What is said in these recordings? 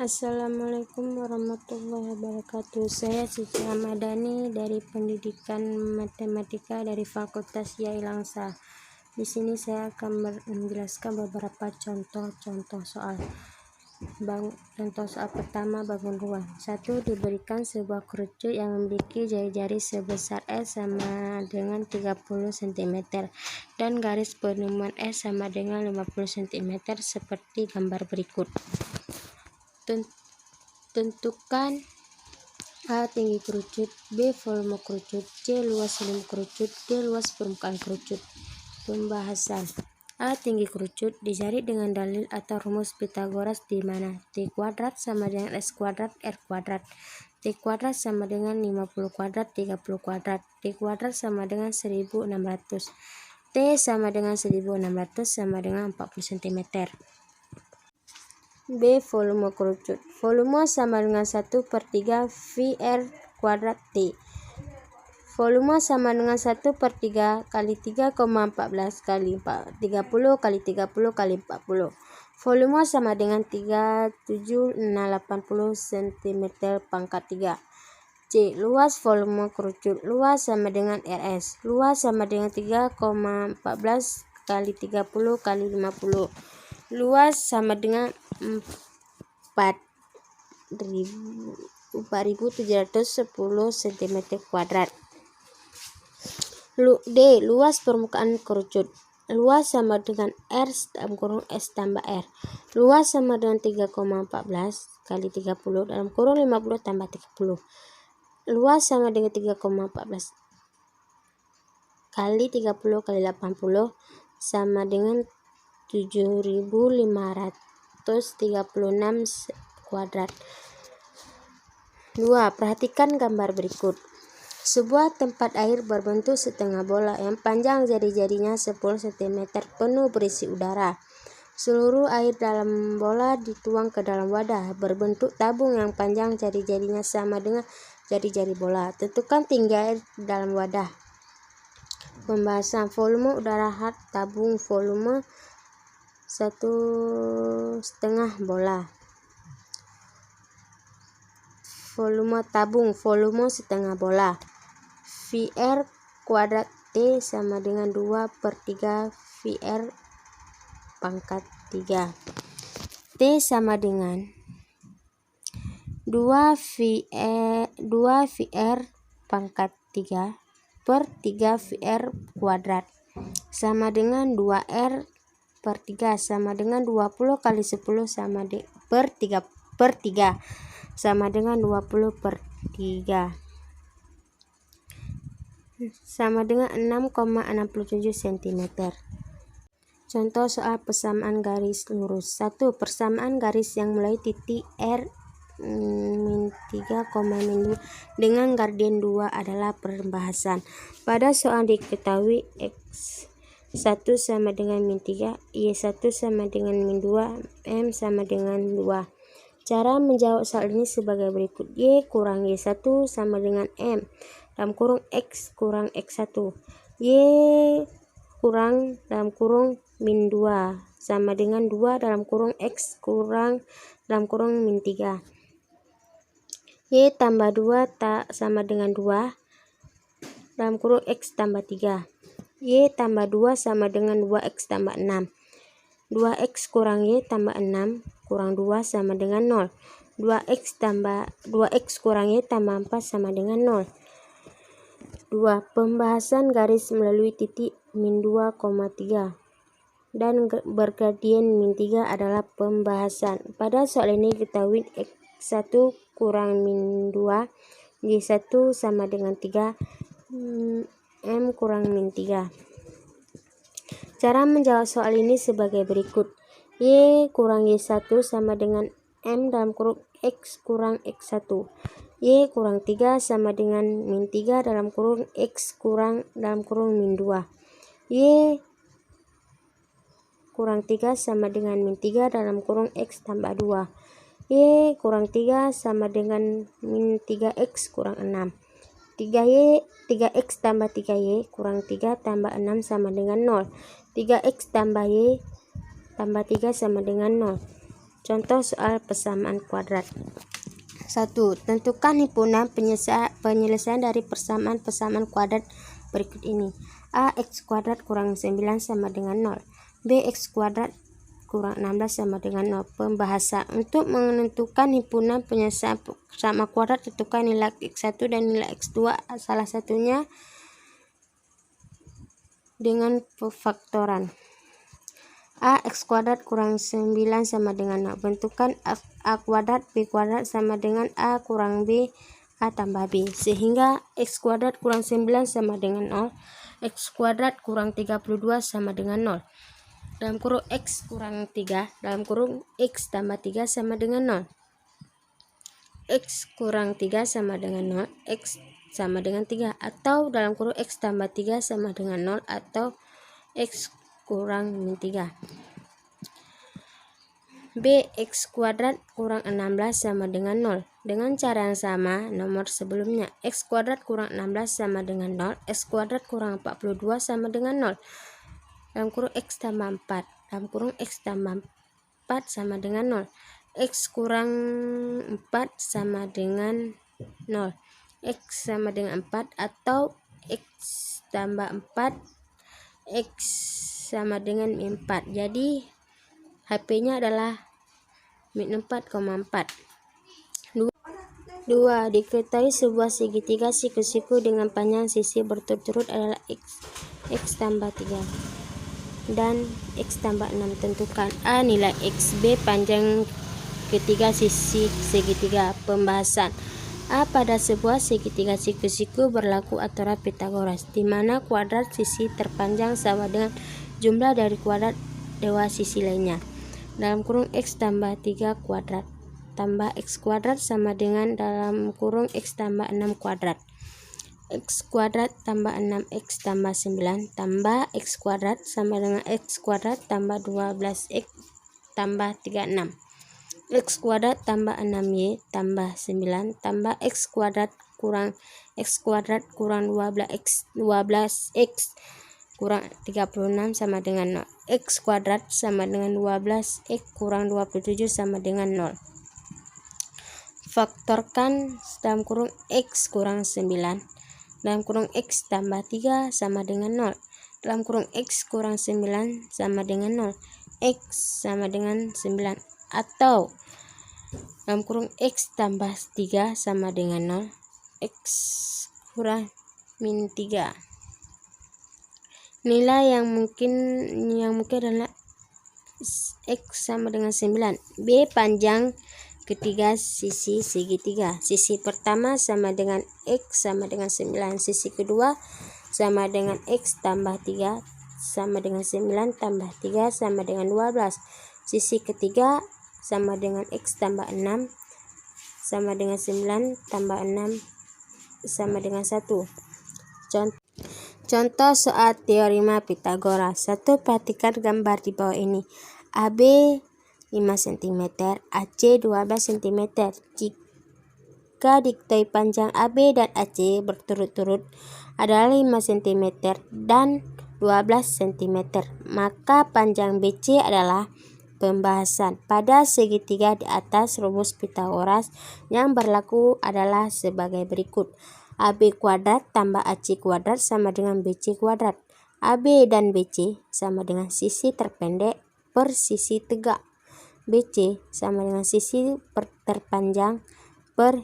Assalamualaikum warahmatullahi wabarakatuh. Saya Cici Ramadhani dari Pendidikan Matematika dari Fakultas YAI Langsa. Di sini saya akan menjelaskan beberapa contoh soal. Contoh soal pertama, bangun ruang. 1. Diberikan sebuah kerucut yang memiliki jari-jari sebesar S sama dengan 30 cm dan garis penemuan S sama dengan 50 cm seperti gambar berikut. Tentukan A. Tinggi kerucut, B. Volume kerucut, C. Luas selim kerucut, D. Luas permukaan kerucut. Pembahasan. A. Tinggi kerucut dicari dengan dalil atau rumus Pythagoras di mana T kuadrat sama dengan S kuadrat R kuadrat, T kuadrat sama dengan 50 kuadrat 30 kuadrat, T kuadrat sama dengan 1600, T sama dengan 1600 sama dengan 40 cm. B. Volume kerucut. Volume sama dengan 1/3 VR kuadrat T. Volume sama dengan 1/3 kali 3,14 kali 30 kali 30 kali 40. Volume sama dengan 37680 cm pangkat 3. C. Luas volume kerucut. Luas sama dengan RS. Luas sama dengan 3,14 kali 30 kali 50. Luas sama dengan 4710 cm kuadrat. D. Luas permukaan kerucut. Luas sama dengan R dalam kurung S tambah R. Luas sama dengan 3,14 kali 30 dalam kurung 50 tambah 30. Luas sama dengan 3,14 kali 30 kali 80 sama dengan 7536 kuadrat. 2. Perhatikan gambar berikut. Sebuah tempat air berbentuk setengah bola yang panjang jari-jarinya 10 cm penuh berisi udara. Seluruh air dalam bola dituang ke dalam wadah berbentuk tabung yang panjang jari-jarinya sama dengan jari-jari bola. Tentukan tinggi air dalam wadah. Pembahasan. Volume udara hard tabung volume 1,5 bola. Volume tabung volume setengah bola. VR kuadrat T sama dengan 2/3 VR pangkat 3. T sama dengan 2 VR pangkat 3 per 3 VR kuadrat sama dengan 2R per 3 sama dengan 20 kali 10 sama per 3 sama dengan 20 per 3 sama dengan 6,67 cm. Contoh soal persamaan garis lurus. 1. Persamaan garis yang mulai titik R -3, dengan gradien 2 adalah pembahasan. Pada soal diketahui X1 sama dengan -3, Y1 sama dengan -2, M sama dengan 2. Cara menjawab soal ini sebagai berikut. Y kurang Y1 sama dengan M dalam kurung X kurang X1. Y kurang dalam kurung -2 sama dengan 2 dalam kurung X kurang dalam kurung -3. Y tambah 2 tak sama dengan 2 dalam kurung X tambah 3. Y tambah 2 sama dengan 2X tambah 6. 2X kurang Y tambah 6 kurang 2 sama dengan 0. 2X kurang Y tambah 4 sama dengan 0. 2. Pembahasan garis melalui titik -2,3 dan bergradien -3 adalah pembahasan. Pada soal ini ketahui X1 kurang -2, Y1 sama dengan 3, M kurang -3. Cara menjawab soal ini sebagai berikut. Y kurang Y1 sama dengan M dalam kurung X kurang X1. Y kurang 3 sama dengan -3 dalam kurung X kurang dalam kurung -2. Y kurang 3 sama dengan -3 dalam kurung X tambah 2. Y kurang 3 sama dengan -3X kurang 6. 3X tambah 3Y kurang 3 tambah 6 sama dengan 0. 3X tambah Y tambah 3 sama dengan 0. Contoh soal persamaan kuadrat. 1. Tentukan himpunan penyelesaian dari persamaan kuadrat berikut ini. A. X kuadrat kurang 9 sama dengan 0. B. X kuadrat kurang 16 sama dengan 0. Pembahasan. Untuk menentukan himpunan penyelesaian persamaan kuadrat, tentukan nilai X1 dan nilai X2, salah satunya dengan pemfaktoran. A. X kuadrat kurang 9 sama dengan 0. Bentukan A kuadrat B kuadrat sama dengan A kurang B A tambah B, sehingga X kuadrat kurang 9 sama dengan 0. X kuadrat kurang 32 sama dengan 0. Dalam kurung X kurang 3, dalam kurung X tambah 3 sama dengan 0. X kurang 3 sama dengan 0, X sama dengan 3, atau dalam kurung X tambah 3 sama dengan 0, atau X kurang min 3. B. X kuadrat kurang 16 sama dengan 0. Dengan cara yang sama nomor sebelumnya, X kuadrat kurang 16 sama dengan 0, X kuadrat kurang 42 sama dengan 0. Dalam kurung X tambah 4, dalam kurung X tambah 4 sama dengan 0. X kurang 4 sama dengan 0. X sama dengan 4, atau X tambah 4, X sama dengan min 4. Jadi HP-nya adalah min 4,4. 2. Diketahui sebuah segitiga siku-siku dengan panjang sisi berturut-turut adalah X tambah 3 dan X tambah 6. Tentukan A nilai X, B panjang ketiga sisi segitiga. Pembahasan. A. Pada sebuah segitiga siku-siku berlaku aturan Pythagoras, di mana kuadrat sisi terpanjang sama dengan jumlah dari kuadrat dua sisi lainnya. Dalam kurung X tambah 3 kuadrat tambah X kuadrat sama dengan dalam kurung X tambah 6 kuadrat. X kuadrat tambah 6X tambah 9 tambah X kuadrat sama dengan X kuadrat tambah 12X tambah 36. X kuadrat tambah 6Y tambah 9 tambah X kuadrat kurang 12X kurang 36 sama dengan 0. X kuadrat sama dengan 12X kurang 27 sama dengan 0. Faktorkan dalam kurung X kurang 9 dalam kurung X tambah 3 sama dengan 0. Dalam kurung X kurang 9 sama dengan 0. X sama dengan 9, atau dalam kurung X tambah 3 sama dengan 0. X kurang min 3. Nilai yang mungkin adalah X sama dengan 9. B. Panjang ketiga sisi segitiga. Sisi pertama sama dengan X sama dengan 9. Sisi kedua sama dengan X tambah 3 sama dengan 9 tambah 3 sama dengan 12. Sisi ketiga sama dengan X tambah 6 sama dengan 9 tambah 6 sama dengan 1. Contoh soal teorema Pythagoras. 1. Perhatikan gambar di bawah ini. AB 5 cm, AC 12 cm. Jika diketahui panjang AB dan AC berturut-turut adalah 5 cm dan 12 cm, maka panjang BC adalah. Pembahasan. Pada segitiga di atas, rumus Pythagoras yang berlaku adalah sebagai berikut. AB kuadrat tambah AC kuadrat sama dengan BC kuadrat. AB dan BC sama dengan sisi terpendek per sisi tegak. BC sama dengan sisi terpanjang per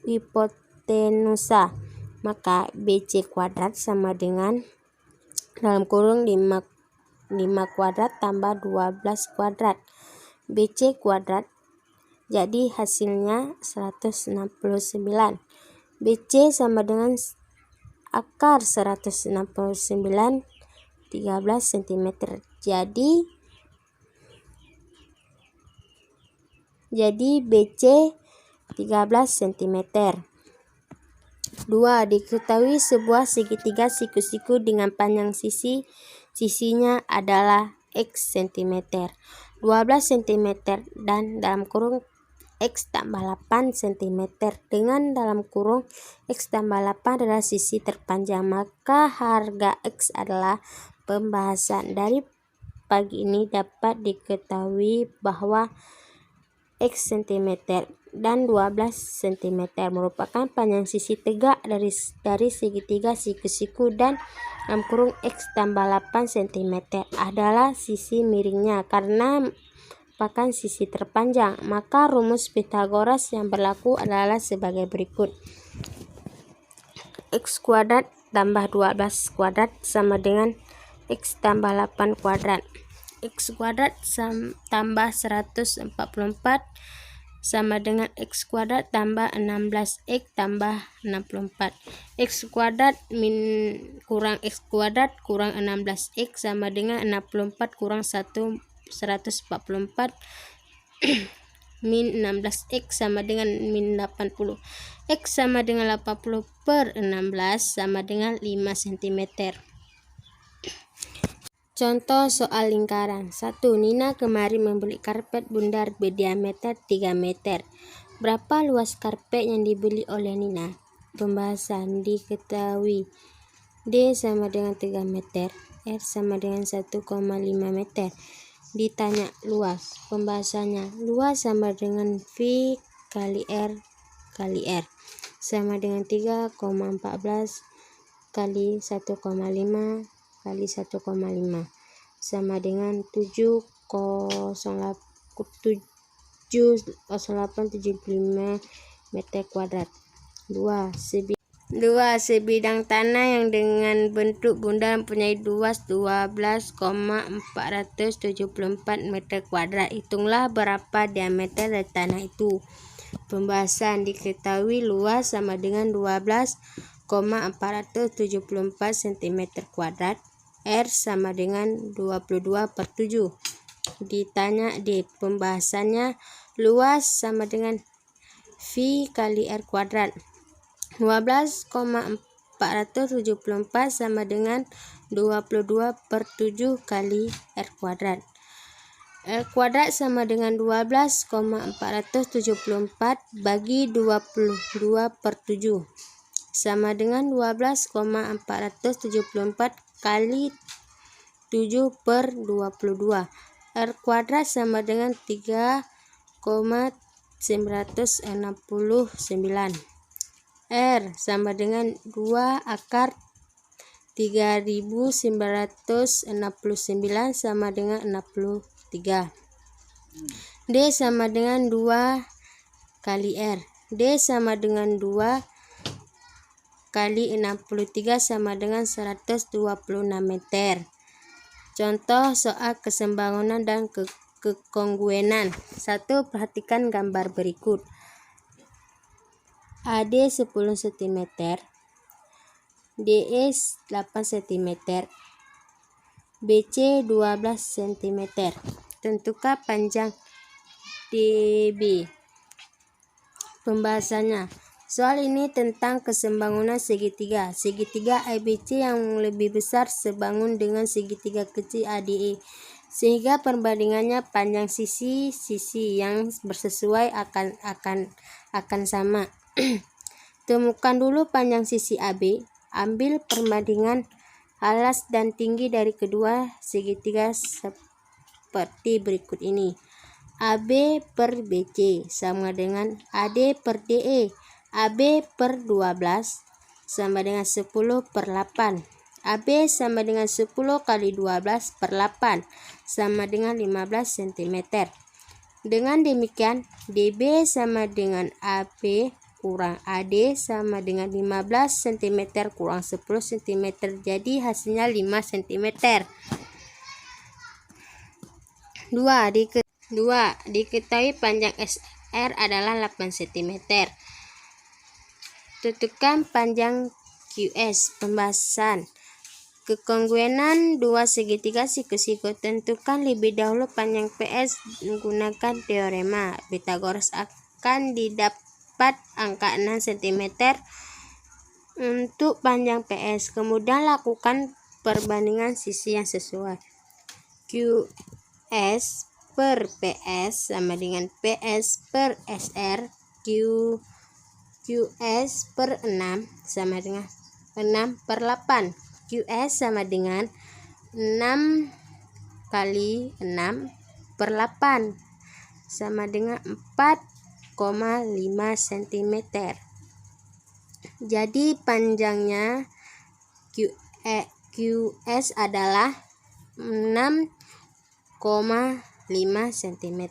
hipotenusa. Maka BC kuadrat sama dengan dalam kurung 5 kuadrat tambah 12 kuadrat BC kuadrat. Jadi hasilnya 169. BC sama dengan akar 169 13 cm. Jadi BC 13 cm. 2. Diketahui sebuah segitiga siku-siku dengan panjang sisinya adalah X cm, 12 cm dan dalam kurung X tambah 8 cm dengan dalam kurung X tambah 8 adalah sisi terpanjang, maka harga X adalah. Pembahasan. Dari pagi ini dapat diketahui bahwa X cm dan 12 cm merupakan panjang sisi tegak dari segitiga siku-siku, dan X tambah 8 cm adalah sisi miringnya karena merupakan sisi terpanjang. Maka rumus Pythagoras yang berlaku adalah sebagai berikut. X kuadrat tambah 12 kuadrat sama dengan X tambah 8 kuadrat. X kuadrat tambah 144 sama dengan X kuadrat tambah 16X tambah 64. X kuadrat kurang X kuadrat kurang 16X sama dengan 64 kurang 144 min 16X sama dengan min 80. X sama dengan 80 per 16 sama dengan 5 cm. Contoh soal lingkaran. 1. Nina kemarin membeli karpet bundar berdiameter 3 meter. Berapa luas karpet yang dibeli oleh Nina? Pembahasan. Diketahui D sama dengan 3 meter, R sama dengan 1,5 meter. Ditanya luas. Pembahasannya, luas sama dengan V kali R kali R sama dengan 3,14 kali 1,5 kali 1,5 sama dengan 70875 meter kuadrat. 2. Sebidang tanah yang dengan bentuk bundar mempunyai luas 12,474 meter kuadrat. Hitunglah berapa diameter dari tanah itu. Pembahasan. Diketahui luas sama dengan 12,474 cm kuadrat. R sama dengan 22 per 7. Ditanya D. Pembahasannya, luas sama dengan V kali R kuadrat. 12,474 sama dengan 22 per 7 kali R kuadrat. R kuadrat sama dengan 12,474 bagi 22 per 7 sama dengan 12,474 kali 7 per 22. R kuadrat sama dengan 3,969. R sama dengan 2 akar 3.969 sama dengan 63. D sama dengan 2 kali R. D sama dengan 2 kali 63 sama dengan 126 meter. Contoh soal keseimbangan dan kekongruenan. 1. Perhatikan gambar berikut. AD 10 cm, DE 8 cm, BC 12 cm. Tentukan panjang DB. Pembahasannya, soal ini tentang keseimbangan segitiga. Segitiga ABC yang lebih besar sebangun dengan segitiga kecil ADE, sehingga perbandingannya panjang sisi-sisi yang bersesuai akan sama. Temukan dulu panjang sisi AB. Ambil perbandingan alas dan tinggi dari kedua segitiga seperti berikut ini. AB per BC sama dengan AD per DE. AB per 12 sama dengan 10 per 8. AB sama dengan 10 kali 12 per 8 sama dengan 15 cm. Dengan demikian, DB sama dengan AB kurang AD sama dengan 15 cm kurang 10 cm. Jadi hasilnya 5 cm. 2. Diketahui panjang SR adalah 8 cm. Tentukan panjang QS. Pembahasan. Kekongruenan dua segitiga siku-siku. Tentukan lebih dahulu panjang PS menggunakan teorema Pythagoras. Akan didapat angka 6 cm untuk panjang PS. Kemudian lakukan perbandingan sisi yang sesuai. QS per PS sama dengan PS per SR. QS per 6 sama dengan 6 per 8. QS sama dengan 6 kali 6/8 sama dengan 4,5 cm. Jadi panjangnya QS adalah 6,5 cm.